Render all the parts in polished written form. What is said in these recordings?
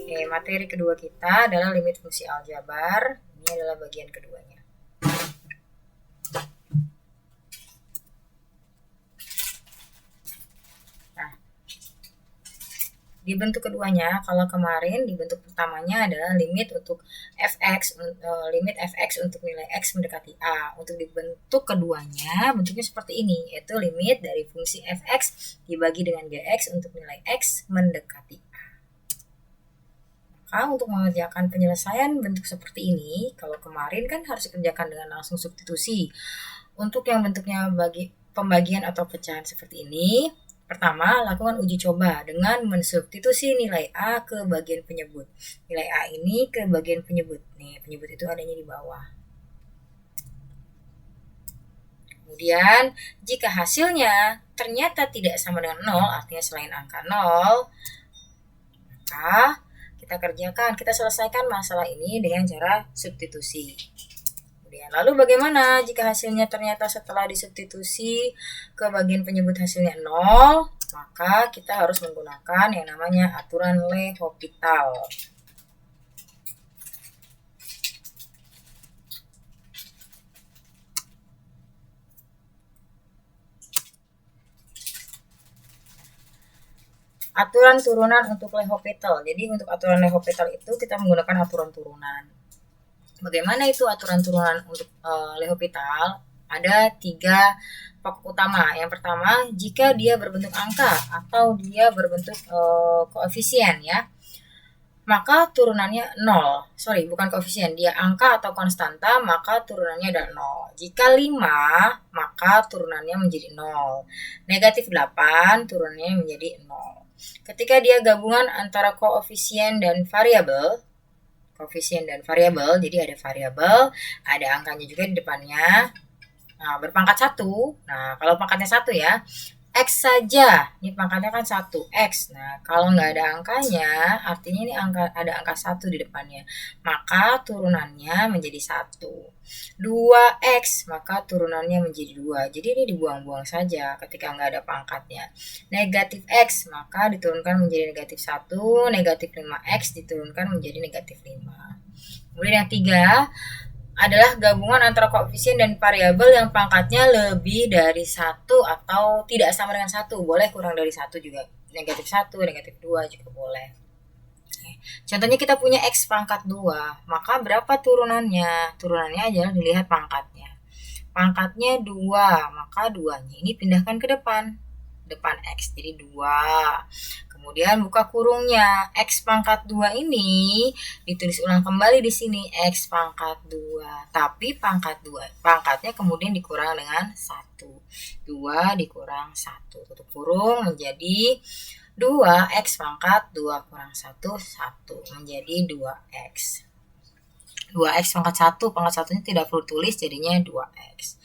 Oke, materi kedua kita adalah limit fungsi aljabar. Ini adalah bagian keduanya. Nah, di bentuk keduanya, kalau kemarin di bentuk pertamanya adalah limit untuk fx, limit fx untuk nilai x mendekati a. Untuk di bentuk keduanya, bentuknya seperti ini, yaitu limit dari fungsi fx dibagi dengan gx untuk nilai x mendekati a. Maka untuk mengerjakan penyelesaian bentuk seperti ini, kalau kemarin kan harus dikerjakan dengan langsung substitusi. Untuk yang bentuknya pembagian atau pecahan seperti ini, pertama lakukan uji coba dengan mensubstitusi nilai A ke bagian penyebut. Nilai A ini ke bagian penyebut. Nih, penyebut itu adanya di bawah. Kemudian, jika hasilnya ternyata tidak sama dengan 0, artinya selain angka 0, maka kita selesaikan masalah ini dengan cara substitusi. Kemudian, lalu bagaimana jika hasilnya ternyata setelah disubstitusi ke bagian penyebut hasilnya 0, maka kita harus menggunakan yang namanya aturan L'Hopital. Aturan turunan untuk L'Hopital. Jadi untuk aturan L'Hopital itu kita menggunakan aturan turunan. Bagaimana itu aturan turunan untuk L'Hopital? Ada 3 pokok utama. Yang pertama, jika dia berbentuk angka atau dia berbentuk koefisien ya, maka turunannya 0. Sorry, bukan koefisien, dia angka atau konstanta, maka turunannya adalah 0. Jika 5, maka turunannya menjadi 0. Negatif 8, turunannya menjadi 0. Ketika dia gabungan antara koefisien dan variabel, jadi ada variabel, ada angkanya juga di depannya. Nah, berpangkat 1. Nah, kalau pangkatnya 1 ya, X saja. Ini pangkatnya kan 1, X. Nah, kalau nggak ada angkanya, artinya ini ada angka 1 di depannya. Maka turunannya menjadi 1. 2X, maka turunannya menjadi 2. Jadi ini dibuang-buang saja ketika nggak ada pangkatnya. Negatif X, maka diturunkan menjadi negatif 1. Negatif 5X diturunkan menjadi negatif 5. Kemudian yang 3, adalah gabungan antara koefisien dan variabel yang pangkatnya lebih dari 1 atau tidak sama dengan 1. Boleh kurang dari 1 juga. Negatif 1, negatif 2 juga boleh. Contohnya kita punya X pangkat 2. Maka berapa turunannya? Turunannya adalah dilihat pangkatnya. Pangkatnya 2, maka 2-nya ini pindahkan ke depan X, jadi 2. Kemudian buka kurungnya, X pangkat 2 ini ditulis ulang kembali di sini, X pangkat 2. Tapi pangkatnya kemudian dikurang dengan 1. 2 dikurang 1. Tutup kurung menjadi 2X pangkat 2 kurang 1, 1. Menjadi 2X. 2X pangkat 1, pangkat 1-nya tidak perlu tulis, jadinya 2X.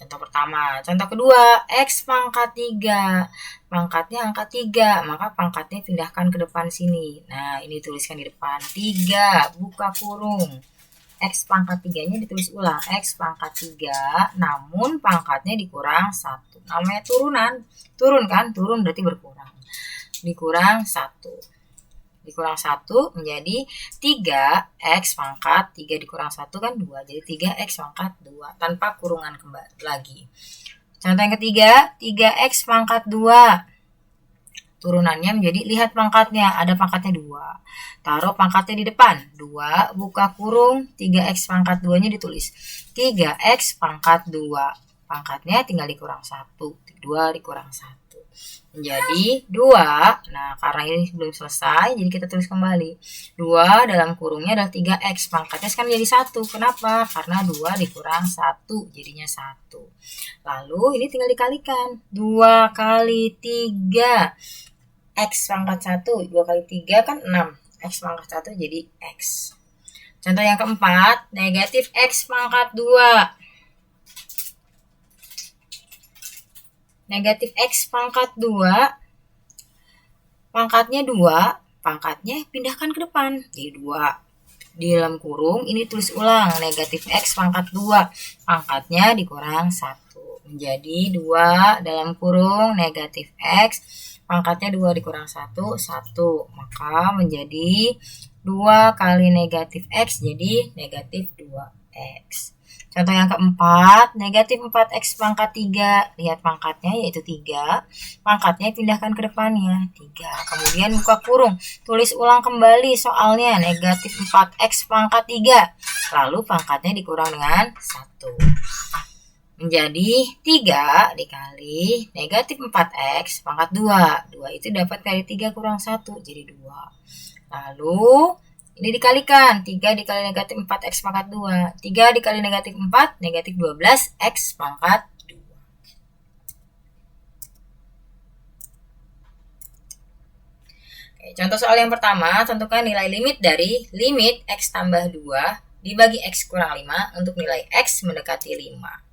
Contoh pertama. Contoh kedua, X pangkat 3. Pangkatnya angka 3, maka pangkatnya pindahkan ke depan sini. Nah, ini tuliskan di depan. 3, buka kurung. X pangkat 3-nya ditulis ulang. X pangkat 3, namun pangkatnya dikurang 1. Namanya turunan. Turun kan? Turun berarti berkurang. Dikurang 1. Dikurang 1 menjadi 3X pangkat 3 dikurang 1 kan 2. Jadi 3X pangkat 2 tanpa kurungan kembali lagi. Contoh yang ketiga, 3X pangkat 2. Turunannya menjadi, lihat pangkatnya, ada pangkatnya 2. Taruh pangkatnya di depan. 2, buka kurung, 3X pangkat 2-nya ditulis. 3X pangkat 2. Pangkatnya tinggal dikurang 1. 2 dikurang 1. Menjadi 2. Nah, karena ini belum selesai, jadi kita tulis kembali. 2 dalam kurungnya adalah 3X. Pangkatnya sekarang jadi 1. Kenapa? Karena 2 dikurang 1, jadinya 1. Lalu ini tinggal dikalikan. 2 kali 3. X pangkat 1. 2 kali 3 kan 6. X pangkat 1 jadi X. Contoh yang keempat, negatif X pangkat 2. Negatif X pangkat 2, pangkatnya 2, pangkatnya pindahkan ke depan, jadi 2. Di dalam kurung, ini tulis ulang, negatif X pangkat 2, pangkatnya dikurang 1. Menjadi 2 dalam kurung, negatif X, pangkatnya 2 dikurang 1, 1. Maka menjadi 2 kali negatif X jadi negatif 2X. Contoh yang keempat, negatif 4X pangkat 3. Lihat pangkatnya yaitu 3. Pangkatnya pindahkan ke depannya, 3. Kemudian buka kurung. Tulis ulang kembali soalnya, negatif 4X pangkat 3. Lalu pangkatnya dikurang dengan 1. Menjadi 3 dikali negatif 4X pangkat 2. 2 itu dapat kali 3 kurang 1, jadi 2. Lalu ini dikalikan, 3 dikali negatif 4X pangkat 2. 3 dikali negatif 4, negatif 12X pangkat 2. Oke, contoh soal yang pertama, tentukan nilai limit dari limit X tambah 2 dibagi X kurang 5 untuk nilai X mendekati 5.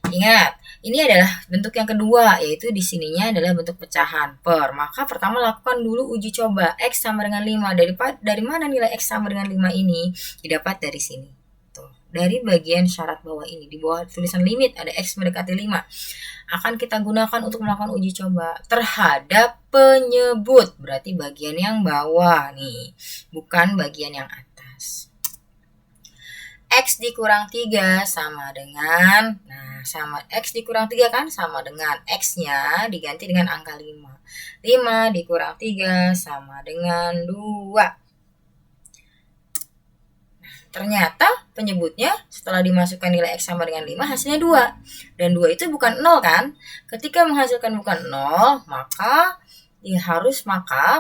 Ingat, ini adalah bentuk yang kedua, yaitu di sininya adalah bentuk pecahan per. Maka pertama lakukan dulu uji coba X sama dengan 5. Dari mana nilai X sama dengan 5 ini? Didapat dari sini. Tuh, dari bagian syarat bawah ini. Di bawah tulisan limit ada X mendekati 5. Akan kita gunakan untuk melakukan uji coba terhadap penyebut. Berarti bagian yang bawah nih, bukan bagian yang atas. X dikurang 3 sama dengan, X dikurang 3 kan sama dengan X-nya diganti dengan angka 5. 5 dikurang 3 sama dengan 2. Ternyata penyebutnya setelah dimasukkan nilai X sama dengan 5 hasilnya 2. Dan 2 itu bukan 0 kan? Ketika menghasilkan bukan 0, maka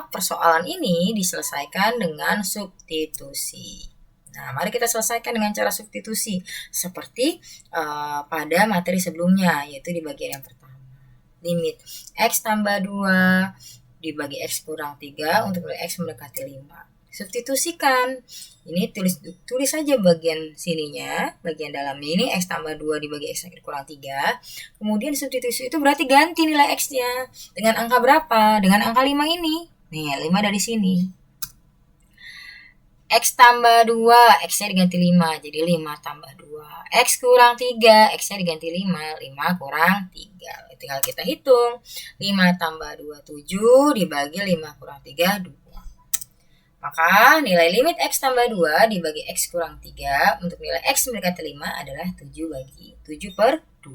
persoalan ini diselesaikan dengan substitusi. Nah, mari kita selesaikan dengan cara substitusi seperti pada materi sebelumnya, yaitu di bagian yang pertama. Limit X tambah 2 dibagi X kurang 3 untuk nilai X mendekati 5. Substitusikan. Ini tulis saja bagian sininya, bagian dalamnya ini X tambah 2 dibagi X kurang 3. Kemudian substitusi itu berarti ganti nilai X-nya. Dengan angka berapa? Dengan angka 5 ini. Nih, 5 dari sini. X tambah 2, X-nya diganti 5, jadi 5 tambah 2. X kurang 3, X-nya diganti 5, 5 kurang 3. Tinggal kita hitung. 5 tambah 2, 7, dibagi 5 kurang 3, 2. Maka nilai limit X tambah 2 dibagi X kurang 3 untuk nilai X mendekati 5 adalah 7 per 2.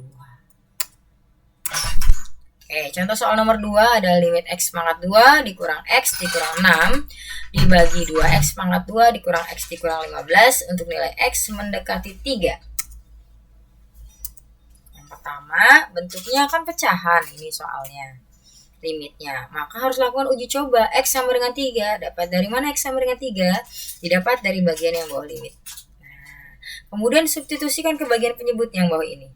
Oke, contoh soal nomor 2 adalah limit X pangkat 2 dikurang X dikurang 6 dibagi 2X pangkat 2 dikurang X dikurang 15 untuk nilai X mendekati 3. Yang pertama, bentuknya kan pecahan ini soalnya, limitnya. Maka harus lakukan uji coba. X sama dengan 3. Dapat dari mana X sama dengan 3? Didapat dari bagian yang bawah limit. Nah, kemudian substitusikan ke bagian penyebut yang bawah ini.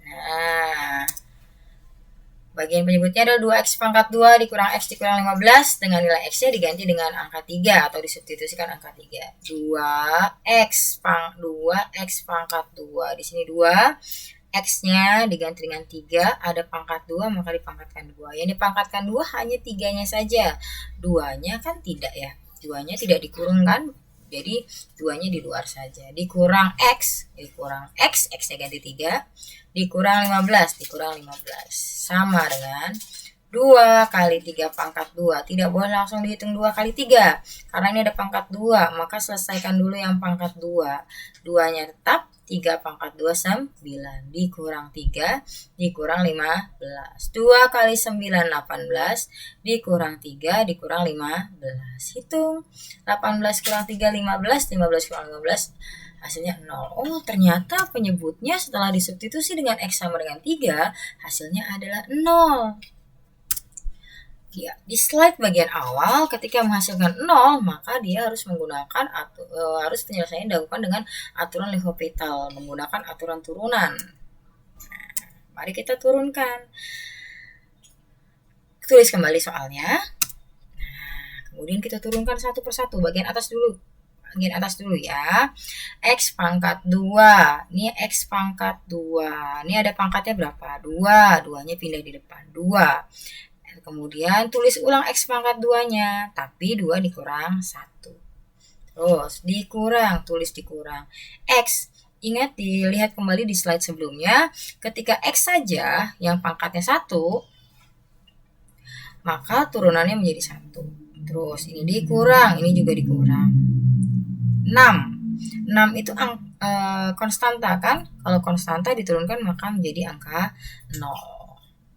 Nah, bagian penyebutnya adalah 2X pangkat 2 dikurang X dikurang 15 dengan nilai X-nya diganti dengan angka 3 atau disubstitusikan angka 3. 2X pangkat 2. Di sini 2. X-nya diganti dengan 3, ada pangkat 2 maka dipangkatkan 2. Yang dipangkatkan 2 hanya 3-nya saja. 2-nya kan tidak ya. 2-nya tidak dikurung kan? Jadi 2-nya di luar saja. Dikurang X, X-nya ganti 3. Dikurang 15, dikurang 15. Sama dengan 2 kali 3 pangkat 2. Tidak boleh langsung dihitung 2 kali 3. Karena ini ada pangkat 2. Maka selesaikan dulu yang pangkat 2. 2-nya tetap 3 pangkat 2, 9. Dikurang 3, dikurang 15. 2 kali 9, 18. Dikurang 3, dikurang 15. Hitung. 18 kurang 3, 15. 15 kurang 15. Hasilnya 0. Oh, ternyata penyebutnya setelah disubstitusi dengan X sama dengan 3, hasilnya adalah 0. Ya, di slide bagian awal ketika menghasilkan 0, maka dia harus menggunakan penyelesaian dilakukan dengan aturan L'Hopital, menggunakan aturan turunan. Nah, mari kita turunkan. Tulis kembali soalnya. Nah, kemudian kita turunkan satu persatu. Bagian atas dulu ya. X pangkat 2. Ini X pangkat 2. Ini ada pangkatnya berapa? 2. 2-nya pindah di depan. 2. Kemudian tulis ulang X pangkat 2-nya. Tapi 2 dikurang 1. Terus tulis dikurang. X. Ingat, dilihat kembali di slide sebelumnya. Ketika X saja yang pangkatnya 1, maka turunannya menjadi 1. Terus ini dikurang, ini juga dikurang. 6. 6 itu konstanta kan? Kalau konstanta diturunkan maka menjadi angka 0.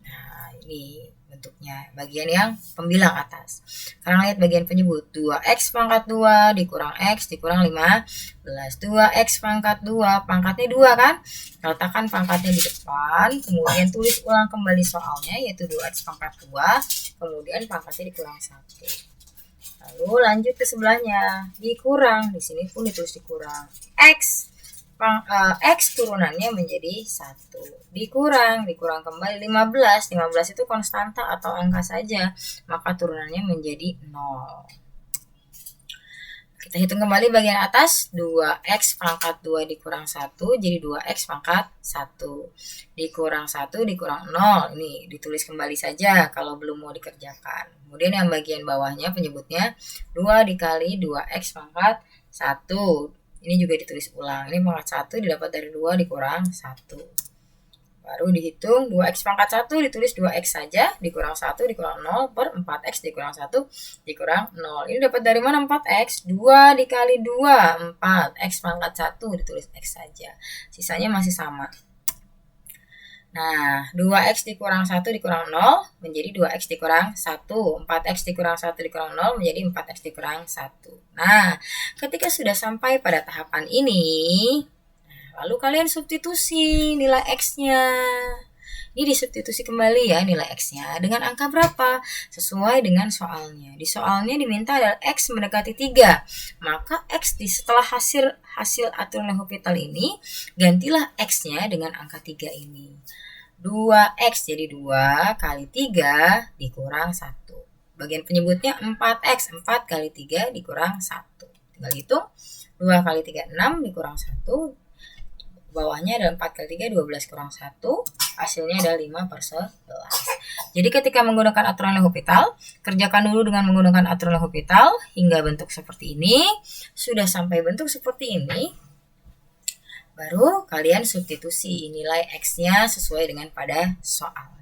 Nah, ini bentuknya bagian yang pembilang atas. Sekarang lihat bagian penyebut. 2x pangkat 2 dikurang x dikurang 15. 2x pangkat 2, pangkatnya 2 kan? Letakkan pangkatnya di depan, kemudian tulis ulang kembali soalnya, yaitu 2x pangkat 2, kemudian pangkatnya dikurang 1. Lalu lanjut ke sebelahnya, dikurang, di sini pun ditulis dikurang. X turunannya menjadi 1. Dikurang kembali 15. 15 itu konstanta atau angka saja, maka turunannya menjadi 0. Kita hitung kembali bagian atas, 2x pangkat 2 dikurang 1, jadi 2x pangkat 1. Dikurang 1, dikurang 0. Ini ditulis kembali saja kalau belum mau dikerjakan. Kemudian yang bagian bawahnya penyebutnya 2 dikali 2x pangkat 1. Ini juga ditulis ulang. Ini pangkat 1 didapat dari 2 dikurang 1. Baru dihitung 2x pangkat 1 ditulis 2x saja, dikurang 1 dikurang 0 per 4x dikurang 1 dikurang 0. Ini dapat dari mana 4x? 2 dikali 2, 4. X pangkat 1 ditulis x saja. Sisanya masih sama. Nah, 2x dikurang 1 dikurang 0 menjadi 2x dikurang 1. 4x dikurang 1 dikurang 0 menjadi 4x dikurang 1. Nah, ketika sudah sampai pada tahapan ini, lalu kalian substitusi nilai x-nya. Ini disubstitusi kembali ya nilai x-nya dengan angka berapa? Sesuai dengan soalnya. Di soalnya diminta adalah x mendekati 3. Maka x setelah hasil aturan L'Hopital ini, gantilah x-nya dengan angka 3 ini. 2x jadi 2 kali 3 dikurang 1. Bagian penyebutnya 4x. 4 kali 3 dikurang 1. Tinggal hitung. 2 kali 3, 6 dikurang 1. Bawahnya adalah 4 kali 3, 12 kurang 1. Hasilnya adalah 5/11. Jadi ketika menggunakan aturan L'Hopital, kerjakan dulu dengan menggunakan aturan L'Hopital hingga bentuk seperti ini. Sudah sampai bentuk seperti ini, baru kalian substitusi nilai x-nya sesuai dengan pada soal.